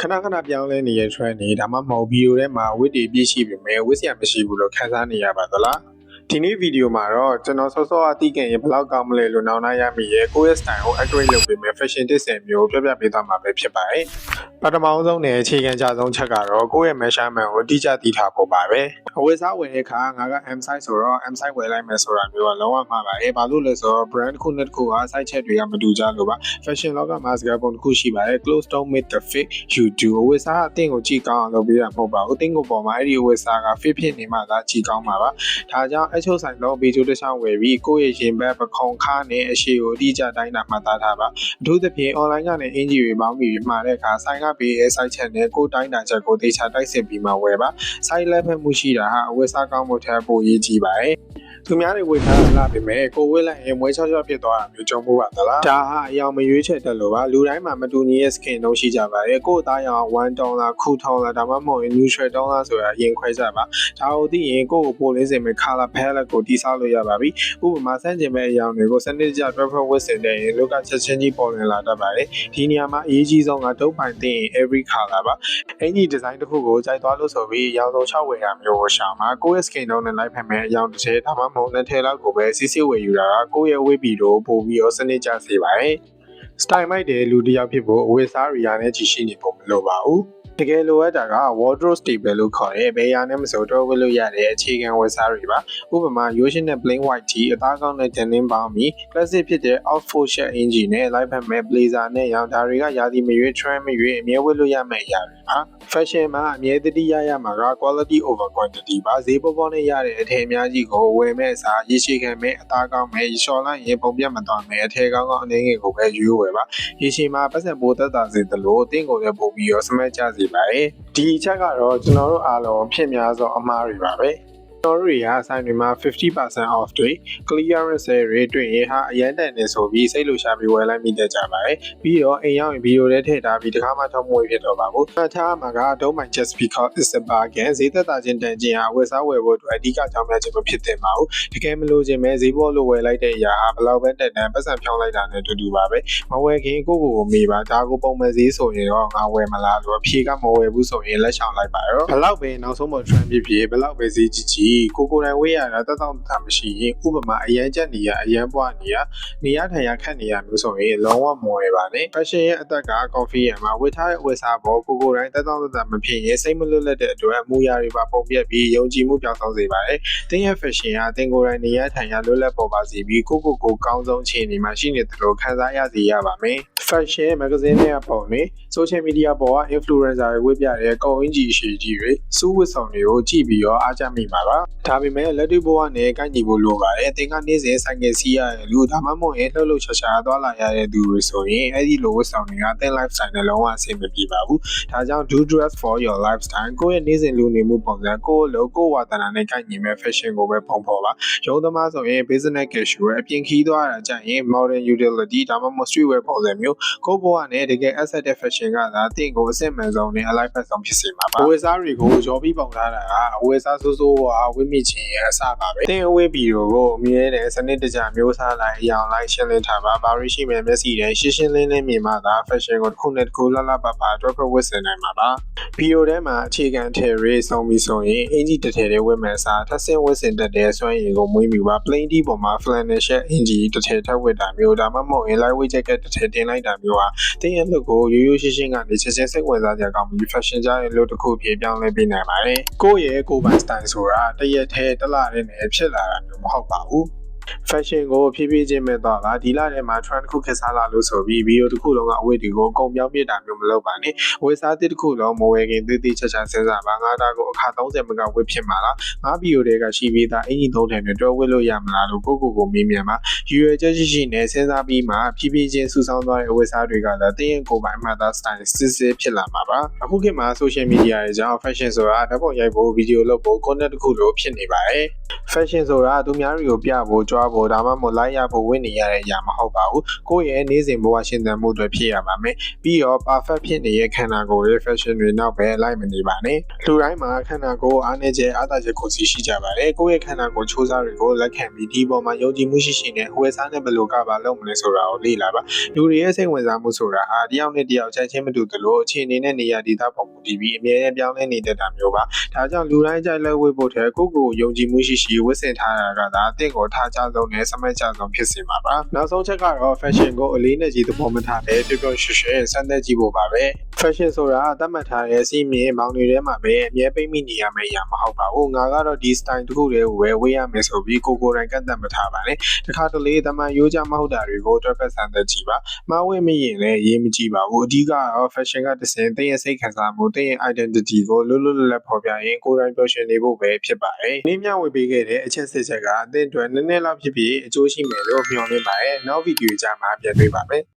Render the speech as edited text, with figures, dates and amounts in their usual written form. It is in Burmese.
ခဏပြောင်းလဲနေတဲ့ trend တွေဒါမှမဟုတ်ဗီဒီယိုထဲမှာဝတ်တွေပြည့်ရှိပေမဲ့ဝတ်စရာမရှိဘူးလို့ခန်းစားနေရပါသလားဒီနေ့ဗီဒီယိုမှာတော့ကျွန်တော်စောစောအတိကန်ရေဘယ်လောက်ကောင်းမလဲလို့နောက်နိုင်ရမိရဲ့ကိုယ့်ရဲ့ style ကို accurate လုပ်ပေးမယ် fashion tips မျိုးပြပြပေးသွားမှာပဲဖြစ်ပါတယ်ပထမဆုံးနဲ့အခြေခံကြဆုံးချက်ကတော့ကိုယ့်ရဲ့ measurement ကိုတိကျသိထားဖို့ပါပဲအဝတ်စားဝယ်တဲ့အခါငါက M size ဆိုတော့ M size ဝယ်လိုက်မယ်ဆိုတာမျိုးကလုံးဝမှားပါတယ်ဘာလို့လဲဆိုတော့ brand တစ်ခုနဲ့တစ်ခုက size ချက်တွေကမတူကြလို့ပါ fashion လောကမှာစကားပုံတစ်ခုရှိပါတယ် clothes don't make the fit you do အဝတ်စားအသင်ကိုကြည့်ကောင်းအောင်လုပ်ပေးတာမဟုတ်ပါဘူးအသင်ကိုပေါ်မှာအဲ့ဒီအဝတ်စားက fit ဖြစ်နေမှသာကြည့်ကောင်းမှာပါဒါကြောင့်အချို့ဆိုင်တော့ဗီဒီယိုတစ်ချောင်းဝယ်ပြီးကိုယ့်ရဲ့ရင်ဘတ်ပခုံခါနဲ့အရှိကိုအတိအကျတိုင်းတာမှတ်သားထားပါအထူးသဖြင့် online ကနေအင်ဂျီတွေပေါင်းပြီးမှာတဲ့အခါဆိုင်ကပေးရဲ့ site ချက်နဲ့ကိုယ်တိုင်းတာချက်ကိုသေချာတိုက်စစ်ပြီးမှဝယ်ပါ site လက်ဖက်မှုရှိတာဟာအဝတ်စားကောင်းမှုထက်ပိုရေးကြီးပါတယ်သူများတွေဝေထားလာပြီမဲ့ကိုဝေးလိုက်ရင်မွေးချောချောဖြစ်သွားတာမျိုးကြုံမှုပါသလားဒါဟာအယောင်မရွေးချက်တက်လို့ပါလူတိုင်းမှာမတူညီရဲ့ skin လုံးရှိကြပါတယ်ကိုယ်သားရောင်1တောင်းလားခုထောင်းလားဒါမှမဟုတ် neutral တောင်းလားဆိုတာအရင်ခွဲကြပါဒါကိုသိရင်ကိုယ့်ကိုပိုလင်းစင်မဲ့ color palette ကိုတိစောက်လို့ရပါပြီဥပမာဆန်းကျင်မဲ့အယောင်တွေကိုစနစ်တကျတွဲဖွဲ့ဝတ်ဆင်တဲ့ရင်လောကချက်ချင်းကြီးပေါ်လွင်လာတတ်ပါတယ်ဒီနေရာမှာအရေးကြီးဆုံးကဒုတ်ပိုင်သိရင် every color ပါအင်ကြီး design တစ်ခုကိုကြိုက်သွားလို့ဆိုပြီးရောင်စုံ6ဝယ်ရမျိုးကိုရှာမှာကိုယ့်ရဲ့ skin လုံးနဲ့လိုက်ဖက်မဲ့အယောင်တစ်ချက်ဒါမှမဟုတ်နှစ်ထည်လောက်ကိုပဲစစ်စစ်ဝယ်ယူတာကကိုယ့်ရဲ့ဝတ်ပြီးတော့ပို့ပြီးတော့စနစ်ကျစေပါတယ် style မိုက်တဲ့လူတစ်ယောက်ဖြစ်ဖို့အဝတ်စားတွေရနဲ့ကြီးရှိနေဖို့မလိုပါဘူးတကယ်လိုအပ်တာက wardrobe staple လို့ခေါ်တဲ့ဘယ်ရာနဲ့မဆိုတော့ဝတ်လို့ရတဲ့အခြေခံဝတ်စားတွေပါဥပမာရိုးရှင်းတဲ့ plain white tee အသားကောင်းတဲ့ denim ပေါင်းပြီး classic ဖြစ်တဲ့ off-fold shirt အင်ဂျီနဲ့ light ဖက်မဲ့ blazer နဲ့ရောင်ဒါတွေကရာသီမရွေး trend မရွေးအမြဲဝတ်လို့ရမယ့်အရာတွေပါ fashion မှာအမြဲတတိရမှာက quality over quantity ပါဈေးပေါ်ပေါ်နဲ့ရတဲ့အထည်အများကြီးကိုဝယ်မဲ့အစားရေရှည်ခံမဲ့အသားကောင်းမဲ့ရှော်လိုက်ရင်ပုံပြတ်မသွားမဲ့အထည်ကောင်းအနေငယ်ကိုပဲရွေးဝယ်ပါရေရှည်မှာပတ်စံပိုးသက်သာစေသလိုအသင်ကိုလည်းပို့ပြီးတော့စမတ်ကြစေပါတယ်ဒီအချက်ကတော့ကျွန်တော်တို့အားလုံးဖြစ်များသောအမှားတွေပါပဲကျွန်တော်တို့တွေကဆိုင်တွေမှာ 50% off တွေ clearance sale တွေတွေ့ရင်ဟာအရန်တန်နေဆိုပြီးစိတ်လှရှာပြီးဝယ်လိုက်မိတတ်ကြပါတယ်ပြီးတော့အိမ်ရောက်ရင်ဗီဒီယိုထဲထည့်ထားပြီးတခါမှထောက်မွေးဖြစ်တော့ပါဘူးအထားမှာက don't mind just because it's a bargain ဈေးသက်သာခြင်းတန်ခြင်းဟာဝယ်စားဝယ်ဖို့အတွက်အဓိကကြောင့်များခြင်းမဖြစ်သင့်ပါဘူးတကယ်မလို့ခြင်းပဲဈေးပေါ်လို့ဝယ်လိုက်တဲ့အရာဟာဘယ်လောက်ပဲတက်တန်ပတ်စံဖြောင်းလိုက်တာနဲ့တူပါပဲမဝယ်ခင်ကိုမေးပါဒါကိုပုံမှန်ဈေးဆိုရင်တော့ငါဝယ်မလားလို့အဖြေကမဝယ်ဘူးဆိုရင်လက်ချောင်လိုက်ပါတော့ဘယ်လောက်ပဲနောက်ဆုံးပေါ် trend ဖြစ်ဘယ်လောက်ပဲဈေးကြီးကိုယ်တိုင်ဝေးရတာတက်တော့တာမရှိရင်ဥပမာအရန်ချက်နေရအရန်ပွားနေရနေရထိုင်ရခက်နေရမျိုးဆိုရင်လုံးဝမဝယ်ပါနဲ့ fashion ရဲ့အသက်က coffee ရမှာဝတ်ထားတဲ့ဝတ်စားပေါ်ကိုယ်တိုင်တက်တော့တာမဖြစ်ရင်စိတ်မလွတ်လပ်တဲ့အတွက်အမူအရာတွေပါပုံပြက်ပြီးယုံကြည်မှုပြောင်းဆုံးစေပါတယ်တင်းရဲ့ fashion ကတင်ကိုယ်တိုင်နေရထိုင်ရလွတ်လပ်ပေါ်ပါစေပြီးကိုကောင်းဆုံးခြေအနေမှာရှိနေတယ်လို့ခံစားရစေရပါမယ် fashion magazine နဲ့ပုံနေ social media ပေါ်က influencer တွေဝတ်ပြတဲ့ကုန်အင်ဂျီရှည်ကြီးတွေစူးဝတ်ဆောင်တွေကိုကြည့်ပြီးတော့အားကျမိပါပါဒါပေမဲ့လက်တွေ့ဘဝနဲ့ကိုက်ညီဖို့လိုပါတယ်အသင်ကနေ့စဉ်ဆိုင်ငယ်စီးရတဲ့လူဒါမှမဟုတ်ရင်လှုပ်လှုပ်ရှားရှားသွားလာရတဲ့သူတွေဆိုရင်အဲ့ဒီလိုဝတ်ဆောင်တွေကသင် lifestyle နဲ့လုံးဝအဆင်မပြေပါဘူးဒါကြောင့် do dress for your lifestyle ကိုယ့်ရဲ့နေ့စဉ်လူနေမှုပုံစံကိုယ့်လိုကိုယ့်ဝါသနာနဲ့ကိုက်ညီမဲ့ fashion ကိုပဲပုံဖော်ပါရုံးသမားဆိုရင် business casual အပြင်ခီးသွားတာကြရင် modern utility ဒါမှမဟုတ် street wear ပုံစံမျိုးကိုယ့်ဘဝနဲ့တကယ် asset တဲ့ fashion ကသာသင်ကိုအဆင့်မှန်ဆုံးနဲ့အလိုက်ဖက်ဆုံးဖြစ်စေမှာပါအဝတ်စားတွေကိုရောပြီးပုံထားတာကအဝတ်စားစိုးစိုးဝတ်မိခြင်းရဲ့အစပါပဲသင်အဝတ်ဗီဒီယိုကိုအမြဲတမ်းစနစ်တကျမျိုးစားလိုက်အယောင်လိုက်ရှင်းလင်းထားပါဘာလို့ရှိမယ်မျက်စိတည်းရှင်းလင်းမြင်မှသာ fashion ကိုတစ်ခုနဲ့တစ်ခုလှလှပပတွဲဖက်ဝတ်ဆင်နိုင်မှာပါဗီဒီယိုထဲမှာအခြေခံထည်ရေးဆုံးပြီးဆိုရင်အင်ဂျီတစ်ထည်လေးဝတ်မယ်စားထပ်ဆင့်ဝတ်ဆင်တတ်တဲ့စွမ်းရည်ကိုမွေးမြူပါ plain tee ပေါ်မှာ flannel shirt အင်ဂျီတစ်ထည်ထပ်ဝတ်တာမျိုးဒါမှမဟုတ်ရင် lightweight jacket တစ်ထည်တင်လိုက်တာမျိုးဟာသင်ရဲ့ look ကိုရိုးရှင်းကနေချက်ချင်းစိတ်ဝင်စားကြကောင်းပြီး fashion ကြရဲ့ look တစ်ခုဖြစ်ပြောင်းလဲပေးနိုင်ပါတယ်ကိုယ့်ရဲ့ကိုယ်ပိုင် style ဆိုတာတရက်ထဲတစ်လတည်းနဲ့ဖြစ်လာတာမျိုးမဟုတ်ပါဘူးfashion ကိုဖြည်းဖြည်းချင်းမဲ့တော့လားဒီလထဲမှာ trend တစ်ခုခက်စားလာလို့ဆိုပြီးဗီဒီယိုတစ်ခုလုံးကအဝတ်တွေကိုအကုန်ပြောင်းပြတာမျိုးမလုပ်ပါနဲ့ဝယ်စားတစ်ခုလုံးမဝယ်ခင်သေးချာစဉ်းစားပါငါဒါကိုအခါ30မကဝတ်ဖြစ်မှာလားငါဗီဒီယိုတွေကရှိပြီးသားအင်ဂျီ3ထည်နဲ့တွဲဝတ်လို့ရမလားလို့ကိုမေးမြန်းပါရွယ်ချက်ရှိနဲ့စဉ်းစားပြီးမှဖြည်းဖြည်းချင်းစူဆောင်းသွားတဲ့အဝတ်စားတွေကလည်းတင်းရင်ကိုယ်ပိုင်မှသာ style စစ်ဖြစ်လာမှာပါအခုခေတ်မှာ social media တွေကြောင့် fashion ဆိုတာဓာတ်ပုံရိုက်ဖို့ဗီဒီယိုလုပ်ဖို့ content တစ်ခုလိုဖြစ်နေပါတယ် fashion ဆိုတာသူများတွေကိုပြဖို့ ကြွားဖို့ဒါမှမဟုတ်လိုက်ရဖို့ဝင်နေရတဲ့အရာမဟုတ်ပါဘူးကိုယ့်ရဲ့နေ့စဉ်ဘဝရှင်သန်မှုတွေဖြစ်ရပါမယ်ပြီးတော့ perfect ဖြစ်နေတဲ့ခန္ဓာကိုယ်ရဲ့ fashion တွေနောက်ပဲလိုက်မနေပါနဲ့လူတိုင်းမှာခန္ဓာကိုယ်အားနည်းချက်အားသာချက်ကိုစီရှိကြပါတယ်ကိုယ့်ရဲ့ခန္ဓာကိုယ်ချိုးစားတွေကိုလက်ခံပြီးဒီပေါ်မှာယုံကြည်မှုရှိရှိနဲ့ဝယ်စားနဲ့ဘယ်လိုကပါလုပ်မလဲဆိုတာကိုလေ့လာပါလူတွေရဲ့စိတ်ဝင်စားမှုဆိုတာဟာတယောက်နဲ့တယောက်ချက်ချင်းမတူသလိုအခြေအနေနဲ့နေရာဒေသပုံမူတည်ပြီးအမြဲတမ်းပြောင်းလဲနေတတ်တာမျိုးပါဒါကြောင့်လူတိုင်းကြိုက်လက်ဝဲဖို့တဲ့ကိုယ့်ကိုယ်ယုံကြည်မှုရှိရှိဝတ်ဆင်ထားတာကသာအသင့်ကိုထားကြဆုံးနဲ့စမတ်ကြဆုံးဖြစ်စေမှာပါနောက်ဆုံးချက်ကတော့ fashion ကိုအလေးနဲ့ကြီးသဘောမထားပဲပြုံပြုံရွှွှဲစမ်းသပ်ကြည့်ဖို့ပါပဲ fashion ဆိုတာသတ်မှတ်ထားတဲ့အစီအမင်းမောင်တွေထဲမှာပဲအမြဲပိတ်မိနေရမယ့်အရာမဟုတ်ပါဘူးငါကတော့ဒီ style တစ်ခုတည်းကိုပဲဝေးရမယ်ဆိုပြီးကိုယ်တိုင်ကန့်သတ်မထားပါနဲ့တခါတလေတမန်ရိုးကြမဟုတ်တာတွေကိုတွက်ဖက်စမ်းသပ်ကြည့်ပါမဝင့်မရင်လည်းရေးမကြည့်ပါဘူးအဓိကတော့ fashion ကတစ်စင်တဲ့ရဲ့စိတ်ခံစားမှုတဲ့ရဲ့ identity ကိုလွတ်လွတ်လပ်လပ်ဖော်ပြရင်ကိုယ်တိုင်ပျော်ရွှင်နေဖို့ပဲဖြစ်ပါတယ်။နင်းမြဝေပေးခဲ့တဲ့အချက်စစ်ချက်ကအသင်အတွက်နည်းနည်းလောက်ဖြစ်ဖြစ်အကျိုးရှိမယ်လို့မျှော်လင့်ပါတယ်။နောက်ဗီဒီယိုကြမှာပြန်တွေ့ပါမယ်။